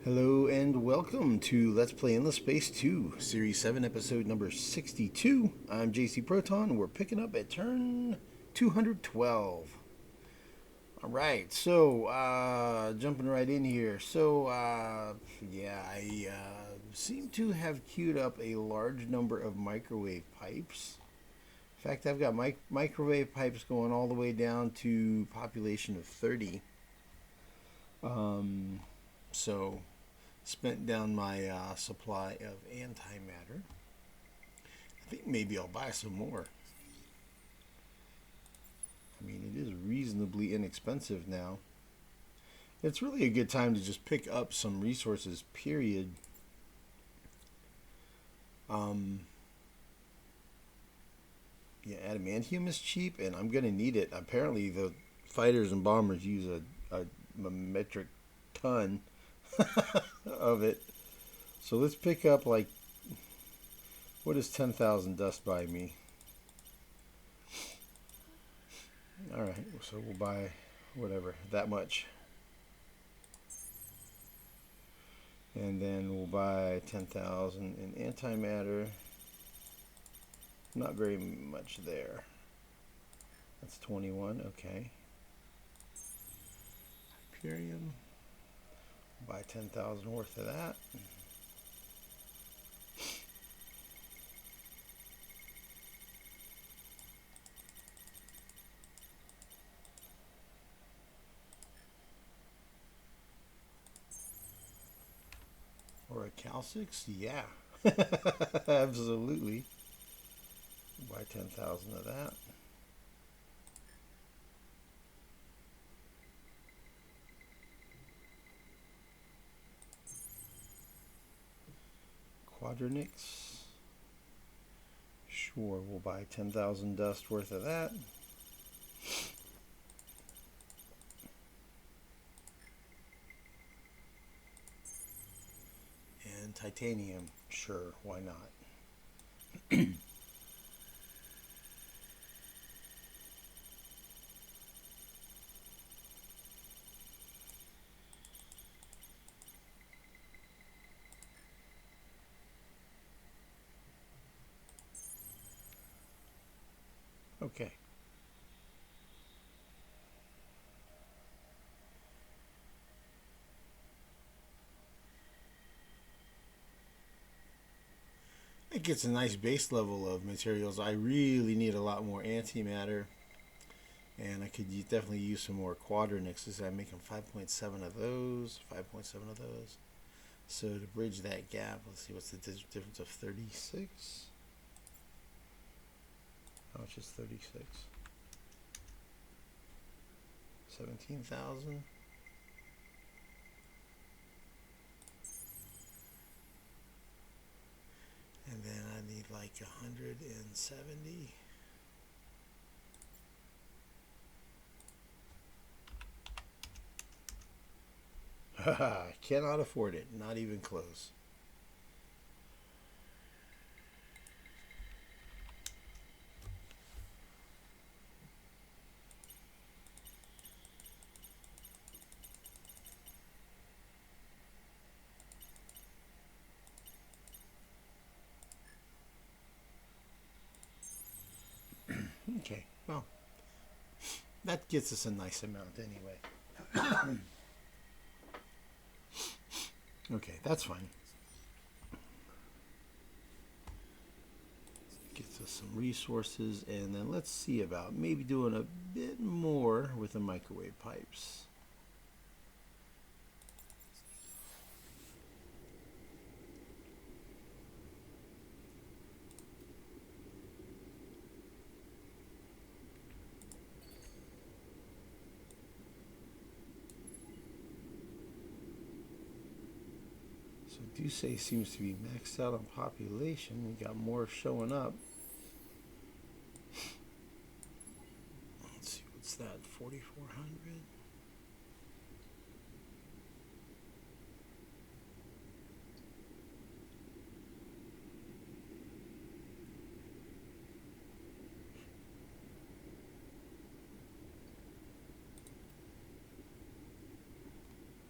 Hello and welcome to Let's Play Endless Space 2, Series 7, Episode number 62. I'm JC Proton. We're picking up at turn 212. Alright, so, jumping right in here. So, I seem to have queued up a large number of microwave pipes. In fact, I've got microwave pipes going all the way down to population of 30. So spent down my supply of antimatter. I think maybe I'll buy some more. I mean, it is reasonably inexpensive now. It's really a good time to just pick up some resources, period. Yeah, adamantium is cheap, and I'm going to need it. Apparently, the fighters and bombers use a metric ton of it. So let's pick up, like, what is 10,000 dust buy me? Alright, so we'll buy whatever, that much. And then we'll buy 10,000 in antimatter. Not very much there. That's 21, okay. Hyperium. Buy 10,000 worth of that. Oricalcix, yeah. Absolutely. Buy 10,000 of that. Quadrinix. Sure, we'll buy 10,000 dust worth of that. And titanium. Sure, why not? Okay. It gets a nice base level of materials. I really need a lot more antimatter, and I could definitely use some more quadrinixes. I'm making 5.7 of those, 5.7 of those. So to bridge that gap, let's see, what's the difference of 36? How much is 36? 17,000. And then I need like 170. I cannot afford it, not even close. Okay, well, that gets us a nice amount anyway. Okay, that's fine. Gets us some resources, and then let's see about maybe doing a bit more with the microwave pipes. So Duce seems to be maxed out on population. We got more showing up. Let's see, what's that? 4,400.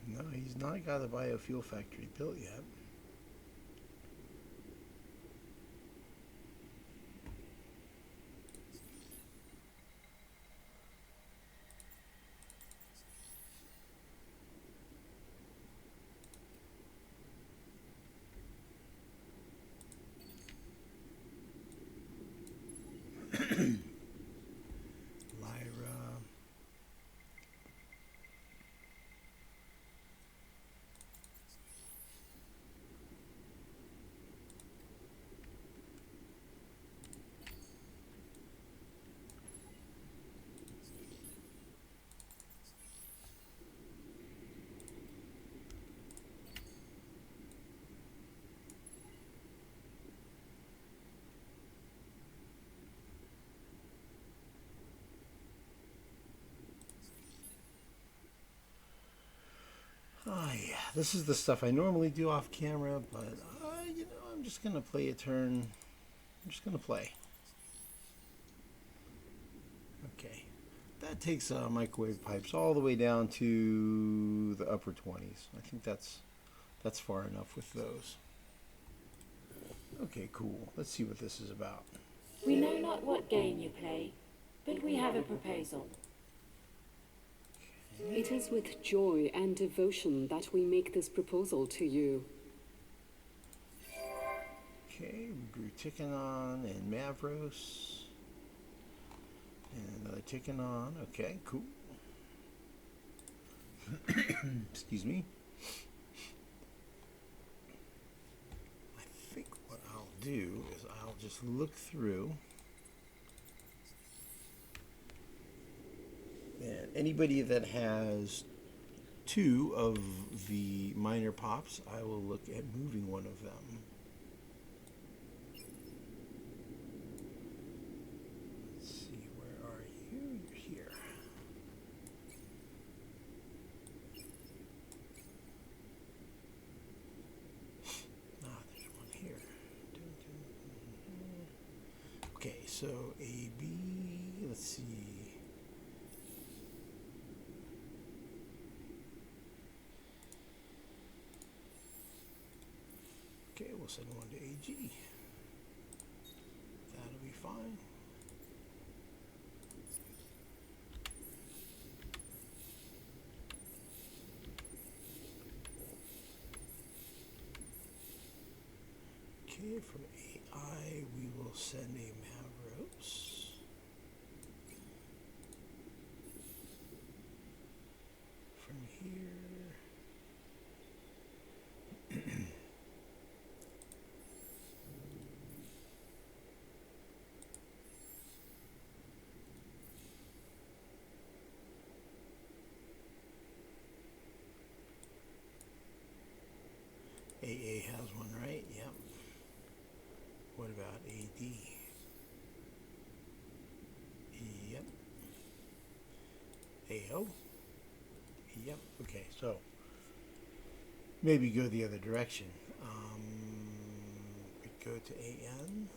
No, he's He's not got a biofuel factory built yet. Oh yeah, this is the stuff I normally do off camera, but you know, I'm just gonna play a turn. I'm just gonna play. Okay, that takes microwave pipes all the way down to the upper 20s. I think that's far enough with those. Okay, cool. Let's see what this is about. We know not what game you play, but we have a proposal. It is with joy and devotion that we make this proposal to you. Okay, we grew Tickanon and Mavros. And another Tickanon. Okay, cool. Excuse me. I think what I'll do is I'll just look through. And anybody that has 2 of the minor pops, I will look at moving one of them. Let's see, where are you? You're here. Ah, there's one here. Okay, so AB, let's see. Okay, we'll send one to AG. That'll be fine. Okay, from AI, we will send a Mavros. From here. AA has one, right? Yep. What about AD? Yep. AO? Yep. Okay, so maybe go the other direction. We go to AN.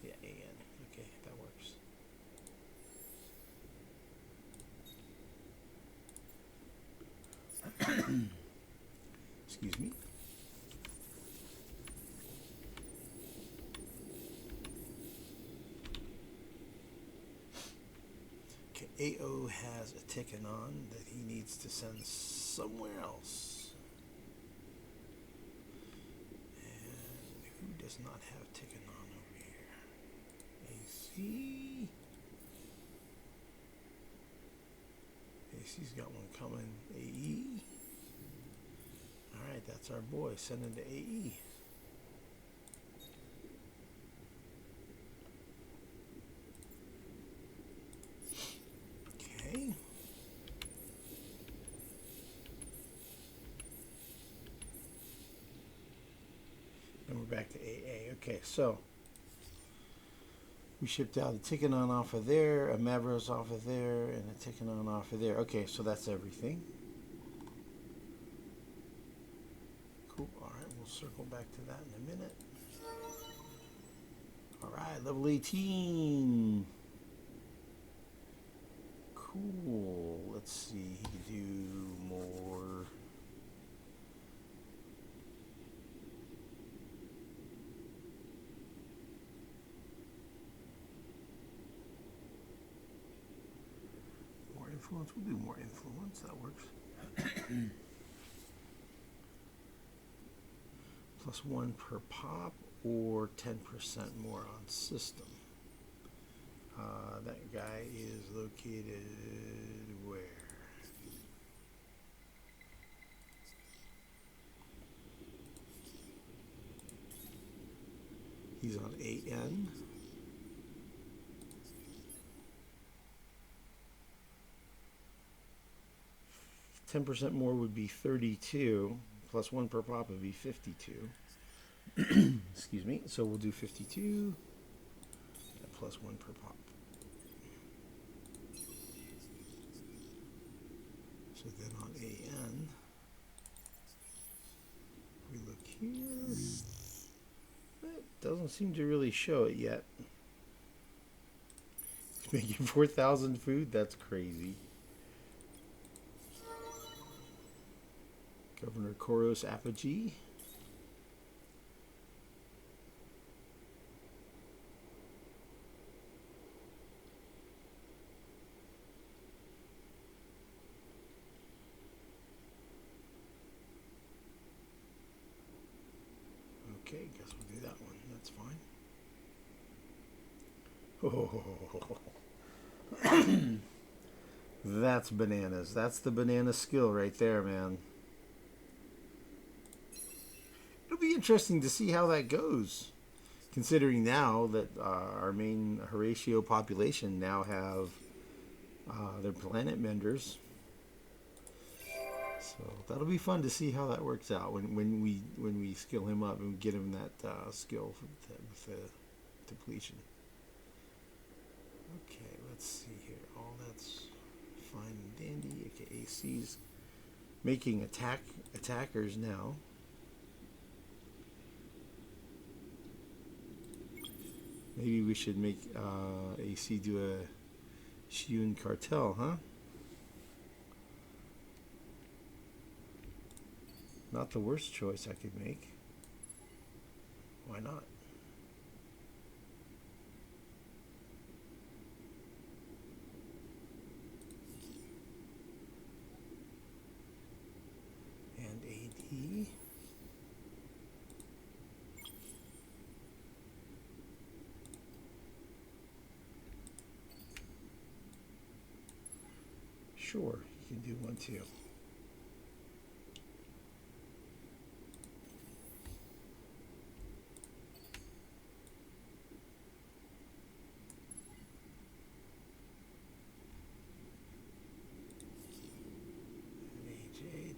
Yeah, AN. Okay, that works. Excuse me. Okay, AO has a Tickanon that he needs to send somewhere else. And who does not have Tickanon over here? AC. AC's got one coming. AE. Alright, that's our boy. Send him to AE. Okay. And we're back to AA. Okay, so we shipped out a Tickanon off of there, a Mavros off of there, and a Tickanon off of there. Okay, so that's everything. Cool. Alright, we'll circle back to that in a minute. Alright, level 18. Cool. Let's see. He can do more influence. We'll do more influence. That works. Plus 1 per pop, or 10% more on system. That guy is located where? He's on 8N. %10 more would be 32, plus 1 per pop would be 52. Excuse me. So we'll do 52 and plus 1 per pop. So then on AN, we look here. It doesn't seem to really show it yet. It's making 4,000 food? That's crazy. Governor Koros Apogee. Okay, guess we'll do that one. That's fine. Oh, that's bananas. That's the banana skill right there, man. It'll be interesting to see how that goes, considering now that our main Horatio population now have their planet menders. So that'll be fun to see how that works out when we skill him up and get him that skill with the depletion. Okay, let's see here. All that's fine and dandy. Okay, AC's making attackers now. Maybe we should make AC do a Shiun cartel, huh? Not the worst choice I could make. Why not? And AD. Sure, you can do one too.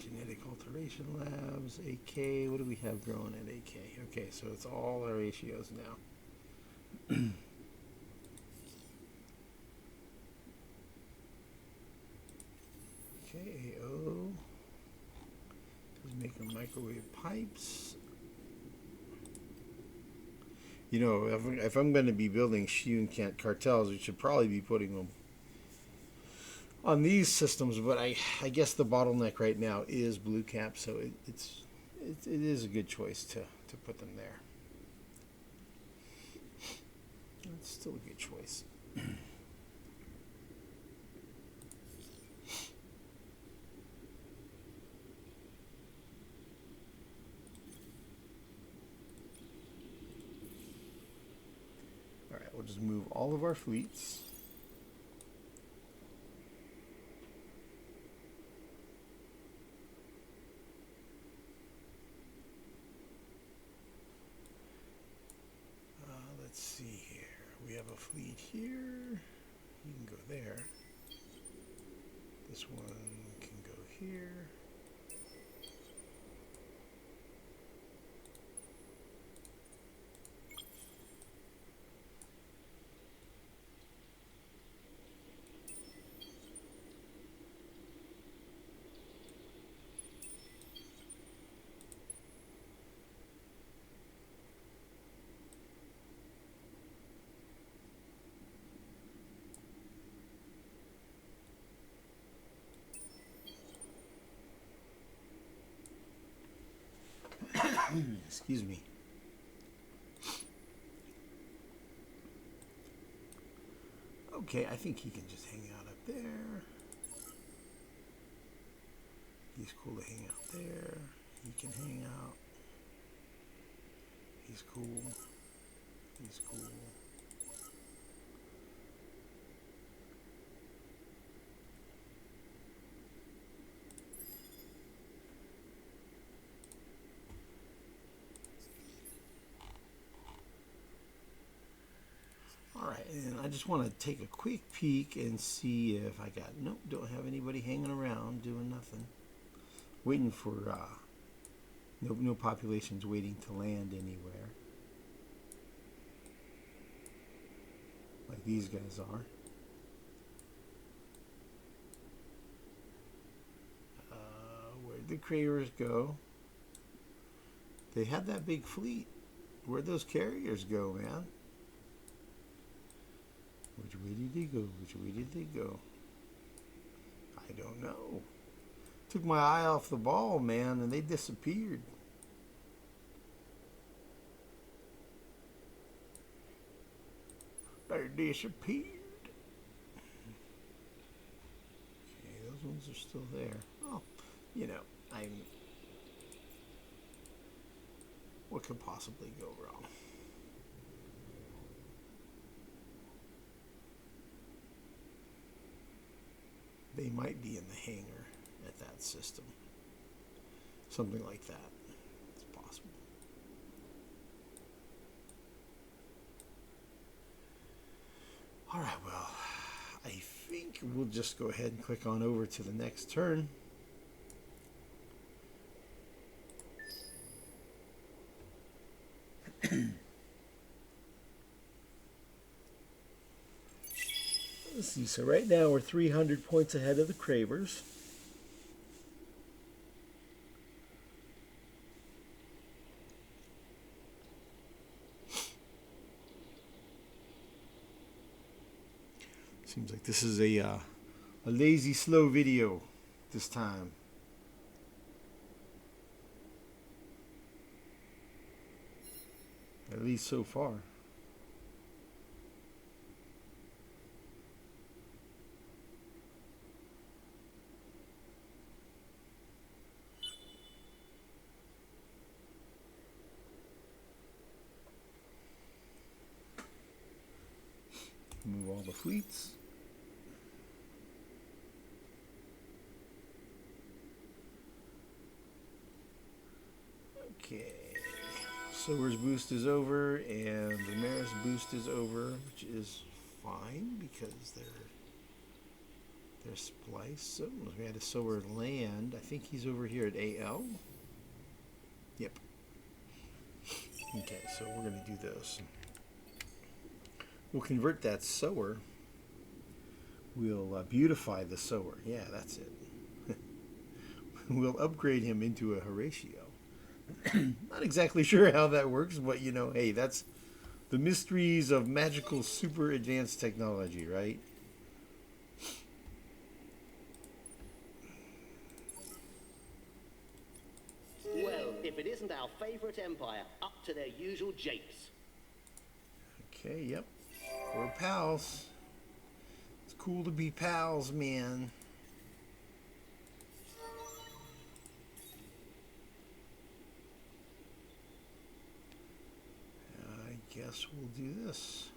Genetic Alteration Labs, AK. What do we have growing at AK? Okay, so it's all our ratios now. Okay, AO. Just making microwave pipes. You know, if I'm going to be building Shiun cartels, we should probably be putting them on these systems, but I guess the bottleneck right now is blue cap, so it is a good choice to put them there. It's still a good choice. All right, we'll just move all of our fleets. Let's see here. We have a fleet here. You can go there. This one can go here. Excuse me. Okay, I think he can just hang out up there. He's cool to hang out there. He can hang out. He's cool. He's cool. Alright, and I just want to take a quick peek and see if I got... Nope, don't have anybody hanging around doing nothing. Waiting for... no populations waiting to land anywhere. Like these guys are. Where'd the Cravers go? They had that big fleet. Where'd those carriers go, man? Which way did they go? Which way did they go? I don't know. Took my eye off the ball, man, and they disappeared. They disappeared. Okay, those ones are still there. Oh, you know, what could possibly go wrong? They might be in the hangar at that system. Something like that. It's possible. Alright, well, I think we'll just go ahead and click on over to the next turn. Let's see, so right now we're 300 points ahead of the Cravers. Seems like this is a lazy, slow video this time. At least so far. Move all the fleets. Okay. Sower's boost is over and the Maris boost is over, which is fine because they're spliced. So we had a Sower land. I think he's over here at AL. Yep. Okay, so we're going to do this. We'll convert that Sower. We'll beautify the Sower. Yeah, that's it. We'll upgrade him into a Horatio. Not exactly sure how that works, but you know, hey, that's the mysteries of magical super advanced technology, right? Well, if it isn't our favourite empire, up to their usual japes. Okay, yep. We're pals. It's cool to be pals, man. I guess we'll do this.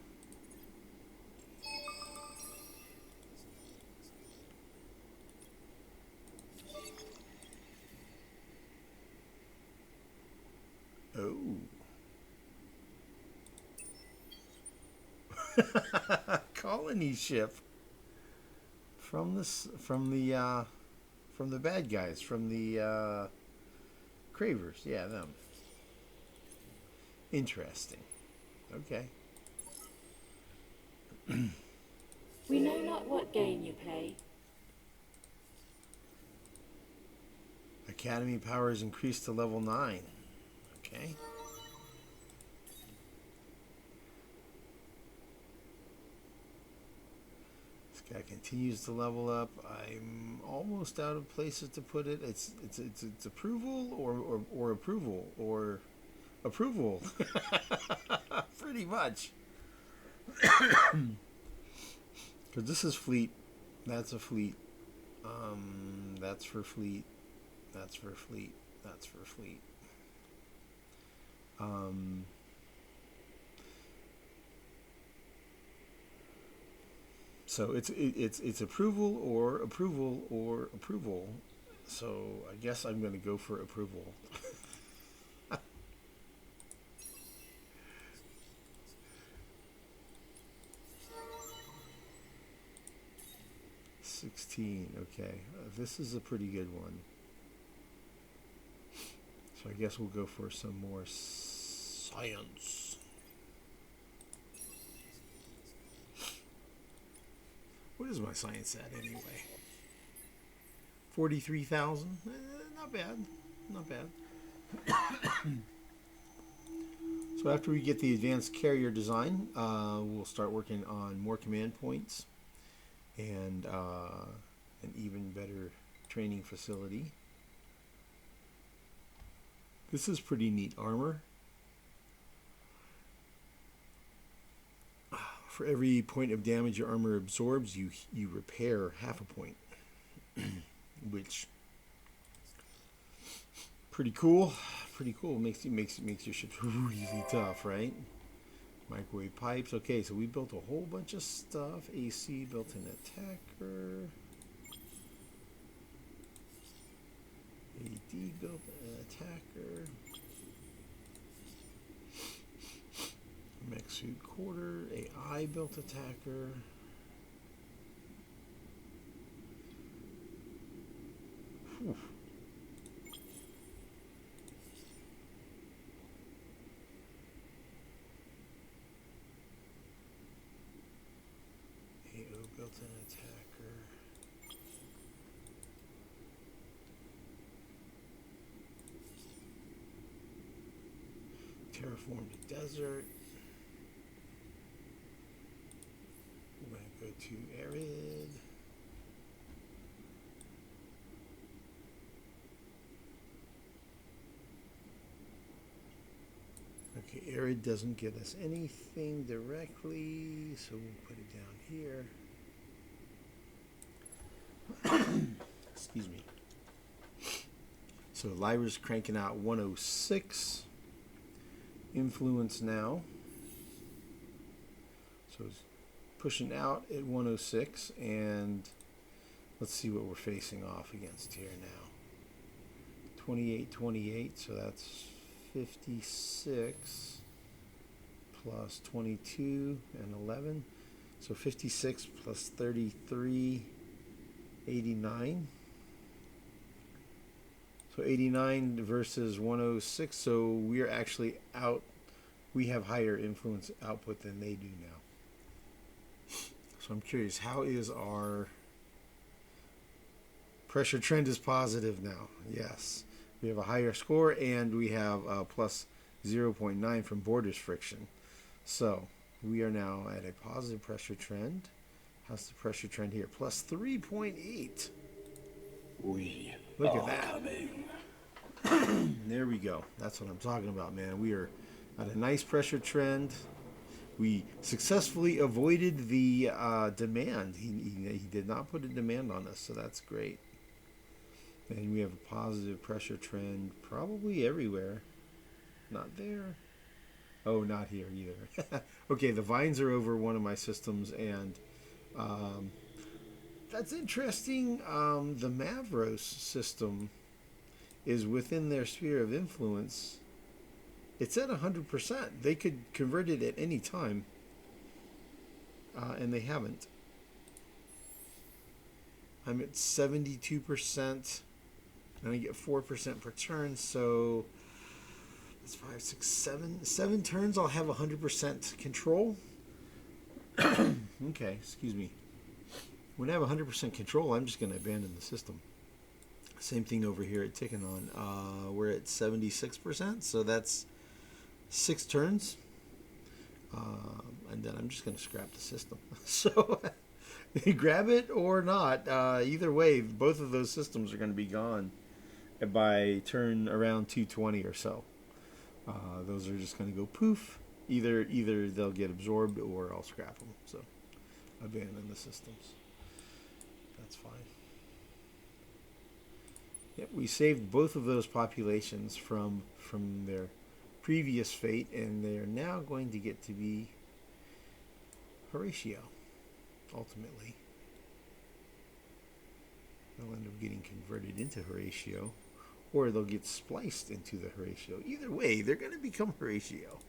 Oh. Colony ship from the bad guys, from the Cravers. Yeah, them. Interesting. Okay. We know not what game you play. Academy power is increased to level 9. Okay. This guy continues to level up. I'm almost out of places to put it. It's approval or approval or approval. Pretty much. Because this is fleet. That's a fleet. That's for fleet. That's for fleet. That's for fleet. So it's approval or approval or approval. So I guess I'm going to go for approval. 16. Okay, this is a pretty good one. So I guess we'll go for some more science. What is my science at anyway? 43,000? Not bad. Not bad. So after we get the advanced carrier design, we'll start working on more command points and an even better training facility. This is pretty neat armor. For every point of damage your armor absorbs, you repair half a point, which pretty cool. Pretty cool. Makes your ships really tough, right? Microwave pipes. Okay, so we built a whole bunch of stuff. AC built an attacker. AD built an attacker. Mech suit quarter. AI built attacker. Whew. AO built an attacker. Terraformed a desert. We're going to go to arid. Okay, arid doesn't get us anything directly, so we'll put it down here. Excuse me. So Lyra's cranking out 106. Influence now. So it's pushing out at 106, and let's see what we're facing off against here now. 28, 28, so that's 56 plus 22 and 11. So 56 plus 33, 89. So 89 versus 106, so we're actually out. We have higher influence output than they do now. So I'm curious, how is our pressure trend? Is positive now? Yes. We have a higher score, and we have plus 0.9 from borders friction. So we are now at a positive pressure trend. How's the pressure trend here? Plus 3.8. We Look at are that. coming. There we go. That's what I'm talking about, man. We are at a nice pressure trend. We successfully avoided the demand. He did not put a demand on us, so that's great. And we have a positive pressure trend probably everywhere. Not there. Oh, not here either. Okay, the vines are over one of my systems, and that's interesting. The Mavros system is within their sphere of influence. It's at 100%. They could convert it at any time, and they haven't. I'm at 72%, and I get 4% per turn, so that's 5, 6, 7. 7 turns, I'll have 100% control. Okay, excuse me. When I have 100% control, I'm just going to abandon the system. Same thing over here at Tickanon. We're at 76%, so that's 6 turns. And then I'm just going to scrap the system. So grab it or not. Either way, both of those systems are going to be gone by turn around 220 or so. Those are just going to go poof. Either they'll get absorbed or I'll scrap them. So abandon the systems. That's fine. Yep, we saved both of those populations from their previous fate, and they're now going to get to be Horatio, ultimately. They'll end up getting converted into Horatio, or they'll get spliced into the Horatio. Either way, they're going to become Horatio.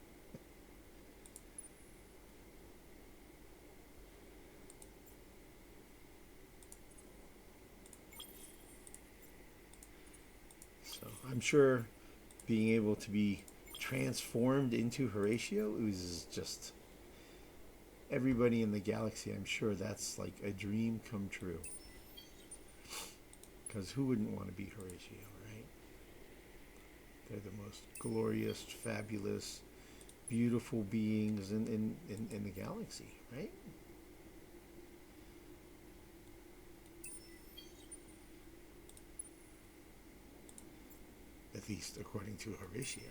So I'm sure being able to be transformed into Horatio, it was just everybody in the galaxy. I'm sure that's like a dream come true. Because who wouldn't want to be Horatio, right? They're the most glorious, fabulous, beautiful beings in the galaxy, right? At least according to Horatio.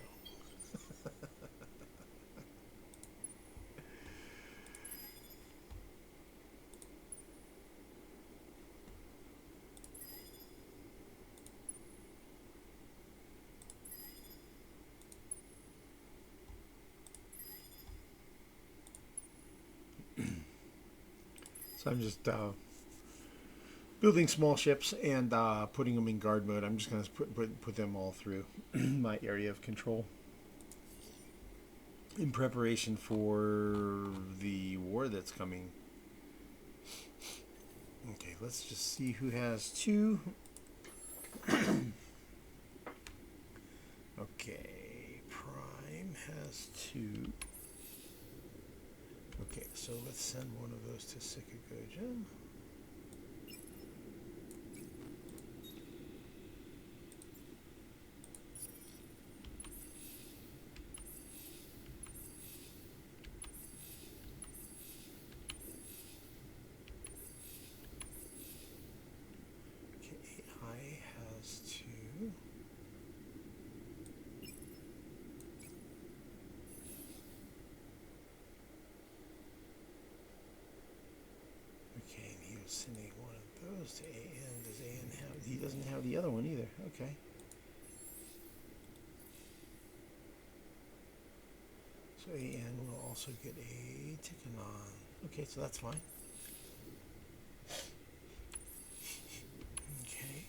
So I'm just building small ships and putting them in guard mode. I'm just going to put them all through my area of control in preparation for the war that's coming. Okay, let's just see who has 2. Okay, Prime has 2. Okay, so let's send one of those to Sikagoja. Okay, AI has 2. Okay, and he was sending one of those to AN. Does AN have... He doesn't have the other one either. Okay. So AN will also get a Tikanon. Okay, so that's fine. Okay.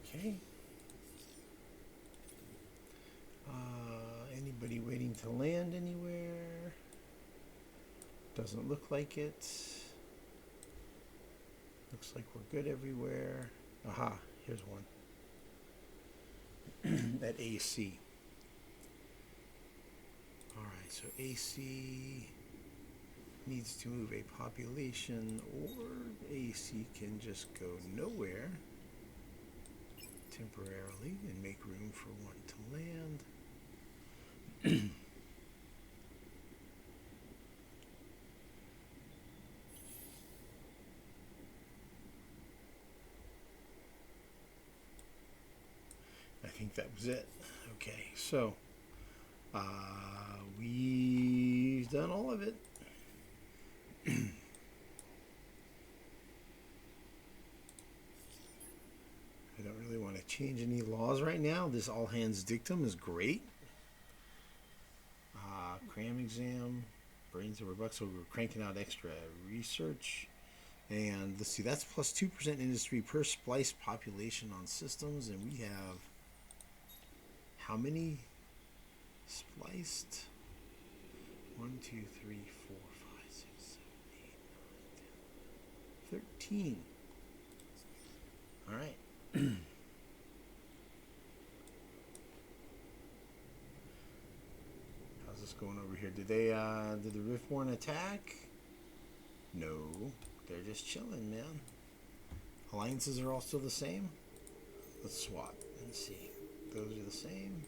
Okay. Anybody waiting to land anywhere? Doesn't look like it. Looks like we're good everywhere. Aha, here's one. At AC. Alright, so AC needs to move a population, or AC can just go nowhere temporarily and make room for one to land. I think that was it. Okay, so we've done all of it. I don't really want to change any laws right now. This all hands dictum is great. Cram exam, brains over bucks, so we're cranking out extra research. And let's see, that's plus 2% industry per splice population on systems, and we have how many spliced? 1, 2, 3, 4, 5, 6, 7, 8, 9, 10, 13. All right. How's this going over here? Did they did the Riftborn attack? No, they're just chilling, man. Alliances are all still the same. Let's swap and see. Those are the same.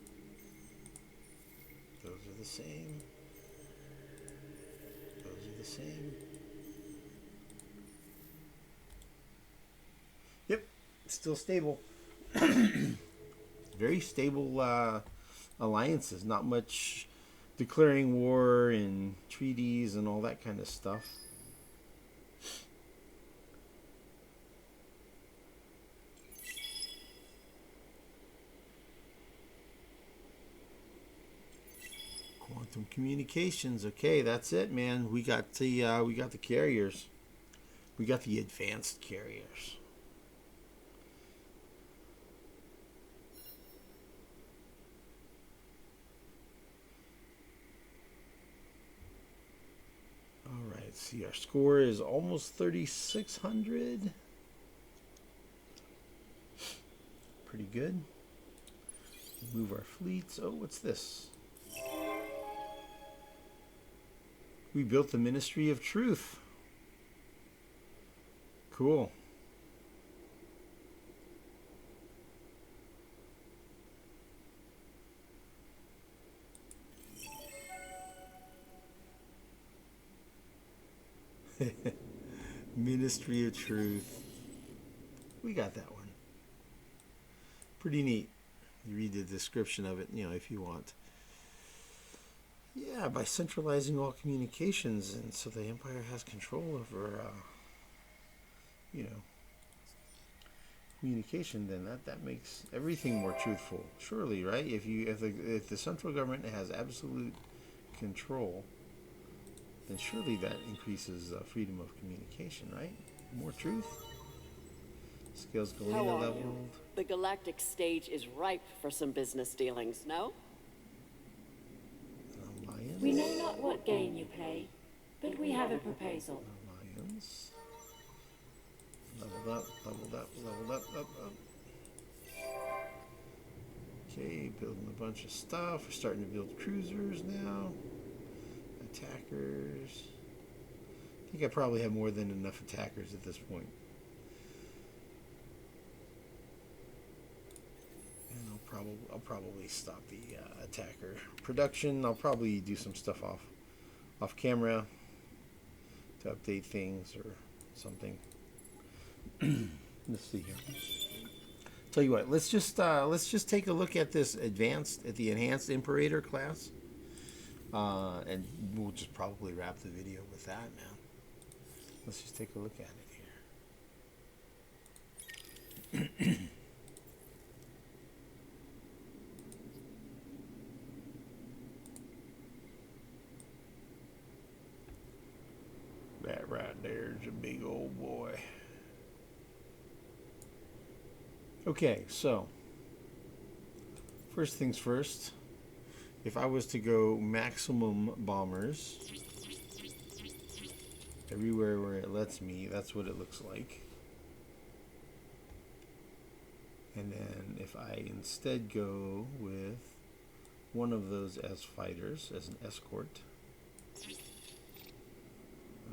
Those are the same. Those are the same. Yep, still stable. Very stable alliances. Not much declaring war and treaties and all that kind of stuff. Quantum communications. Okay, that's it, man. We got the carriers. We got the advanced carriers. All right. See, our score is almost 3,600. Pretty good. Move our fleets. Oh, what's this? We built the Ministry of Truth. Cool. Ministry of Truth. We got that one. Pretty neat. You read the description of it, you know, if you want. Yeah, by centralizing all communications, and so the Empire has control over, you know, communication. Then that makes everything more truthful. Surely, right? If the central government has absolute control, then surely that increases freedom of communication, right? More truth. Scales How Galena are leveled. you? The galactic stage is ripe for some business dealings, no? Alliance. We know not what game you play, but we have a proposal. Alliance. Leveled up, leveled up, leveled up. Okay, building a bunch of stuff. We're starting to build cruisers now. Attackers. I think I probably have more than enough attackers at this point. And I'll probably stop the attacker production. I'll probably do some stuff off camera to update things or something. Let's see here. Tell you what, let's just take a look at this the enhanced Imperator class, and we'll just probably wrap the video with that now. Let's just take a look at it here. That right there is a big old boy. Okay, so first things first, if I was to go maximum bombers everywhere where it lets me, that's what it looks like. And then if I instead go with one of those as fighters, as an escort,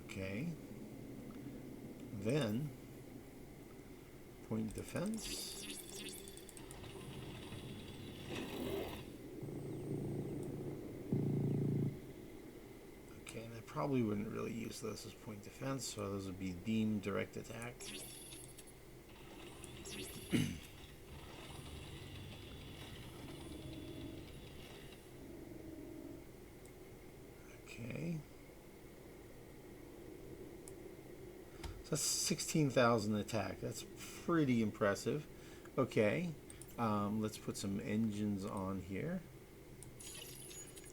okay, then point defense. Okay, and I probably wouldn't really use those as point defense, so those would be beam direct attack. Okay. So that's 16,000 attack. That's pretty impressive. Okay, let's put some engines on here.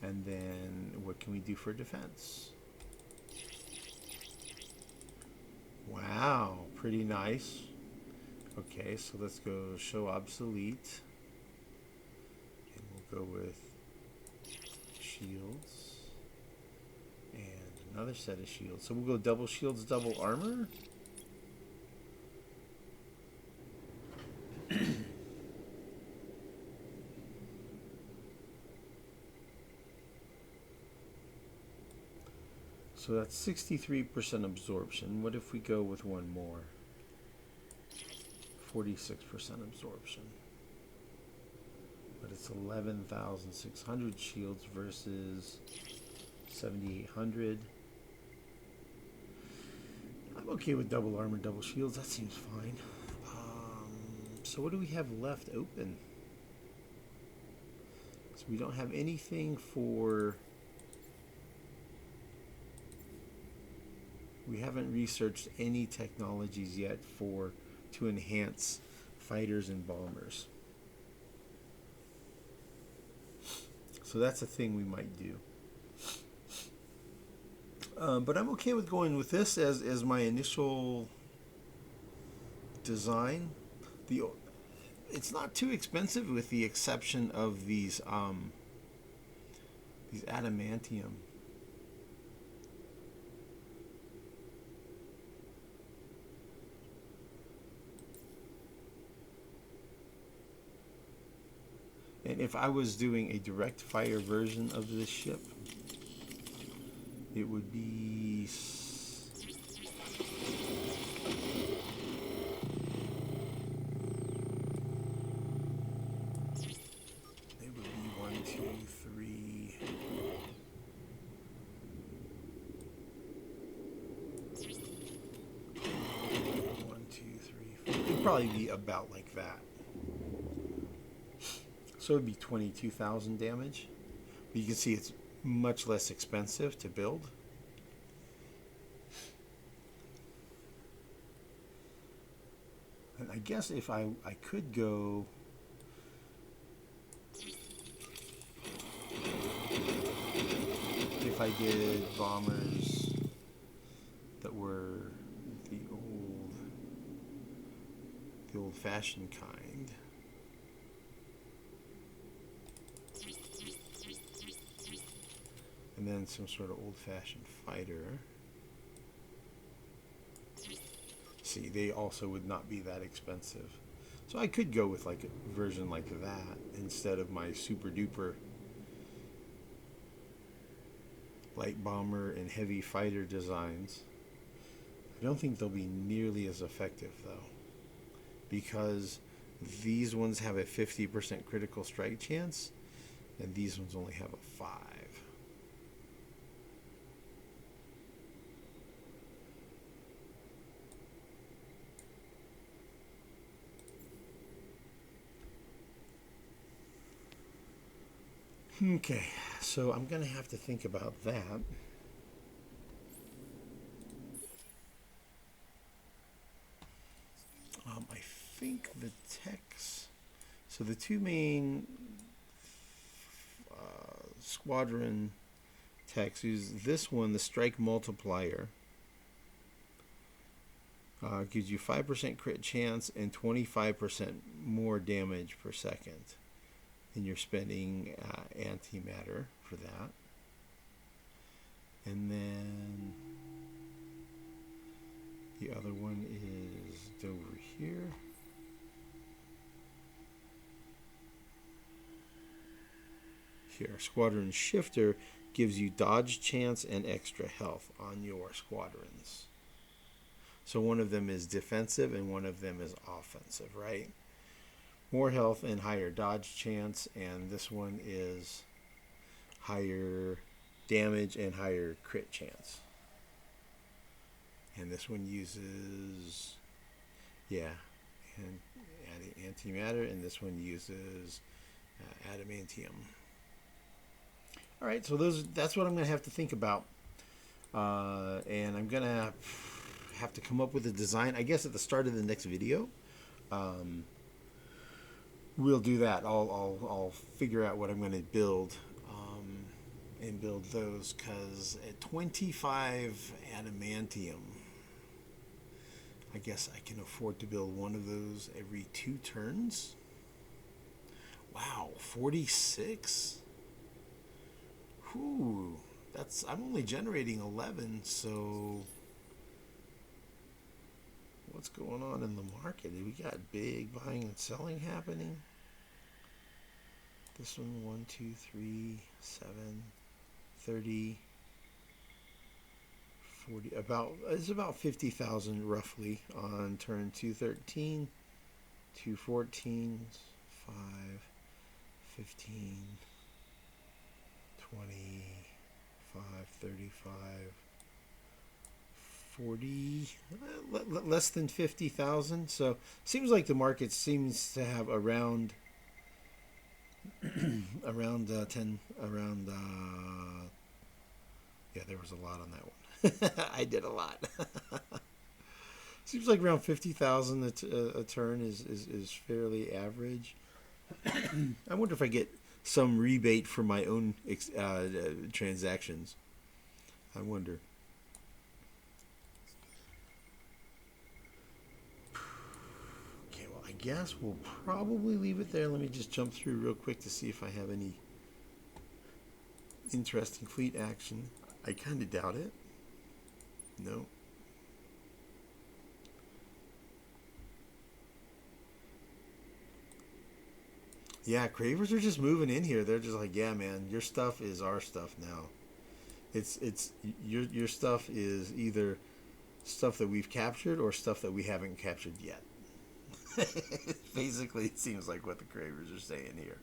And then what can we do for defense? Wow, pretty nice. Okay, so let's go show obsolete. And we'll go with shields. And another set of shields. So we'll go double shields, double armor. So that's 63% absorption. What if we go with one more? 46% absorption. But it's 11,600 shields versus 7,800. I'm okay with double armor, double shields. That seems fine. So what do we have left open? we don't have anything for... We haven't researched any technologies yet to enhance fighters and bombers. So that's a thing we might do. But I'm okay with going with this as my initial design. It's not too expensive with the exception of these adamantium. And if I was doing a direct fire version of this ship, it would be... It would be 1, 2, 3... 1, 2, 3, 4. It'd probably be about like that. So it would be 22,000 damage. But you can see it's much less expensive to build. And I guess if I could go... If I did bombers that were the old-fashioned kind. And then some sort of old-fashioned fighter. See, they also would not be that expensive. So I could go with like a version like that instead of my super duper light bomber and heavy fighter designs. I don't think they'll be nearly as effective though, because these ones have a 50% critical strike chance and these ones only have a 5. Okay, so I'm going to have to think about that. I think the techs, so the two main squadron techs use this one, the strike multiplier. Gives you 5% crit chance and 25% more damage per second. And you're spending antimatter for that. And then the other one is over here. Here, Squadron Shifter gives you dodge chance and extra health on your squadrons. So one of them is defensive and one of them is offensive, right? More health and higher dodge chance, and this one is higher damage and higher crit chance. And this one uses, and antimatter, and this one uses adamantium. All right, so that's what I'm going to have to think about, and I'm going to have to come up with a design, I guess, at the start of the next video. We'll do that. I'll figure out what I'm going to build, and build those, because at 25 adamantium, I guess I can afford to build one of those every 2 turns. Wow, 46. Whew, I'm only generating 11, so what's going on in the market? We got big buying and selling happening. This one, 1, 2, 3, 7, 30, 40, it's about 50,000 roughly on turn 213, 214, 5, 15, 25, 35, 40, less than 50,000. So seems like the market seems to have around around 10, around, yeah, there was a lot on that one. I did a lot. Seems like around 50,000 a turn is fairly average. I wonder if I get some rebate for my own transactions. I wonder. Okay, well, I guess we'll probably leave it there. Let me just jump through real quick to see if I have any interesting fleet action. I kind of doubt it. No. Yeah, Cravers are just moving in here. They're just like, yeah, man, your stuff is our stuff now. It's your stuff is either stuff that we've captured or stuff that we haven't captured yet. Basically, it seems like what the Cravers are saying here.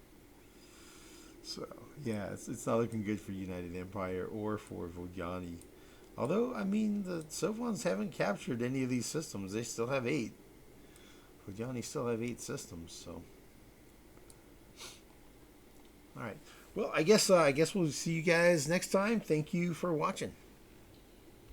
So, yeah, it's not looking good for United Empire or for Vodyani. Although, I mean, the Sovans haven't captured any of these systems. They still have 8. Vodyani still have 8 systems, so. All right. Well, I guess we'll see you guys next time. Thank you for watching.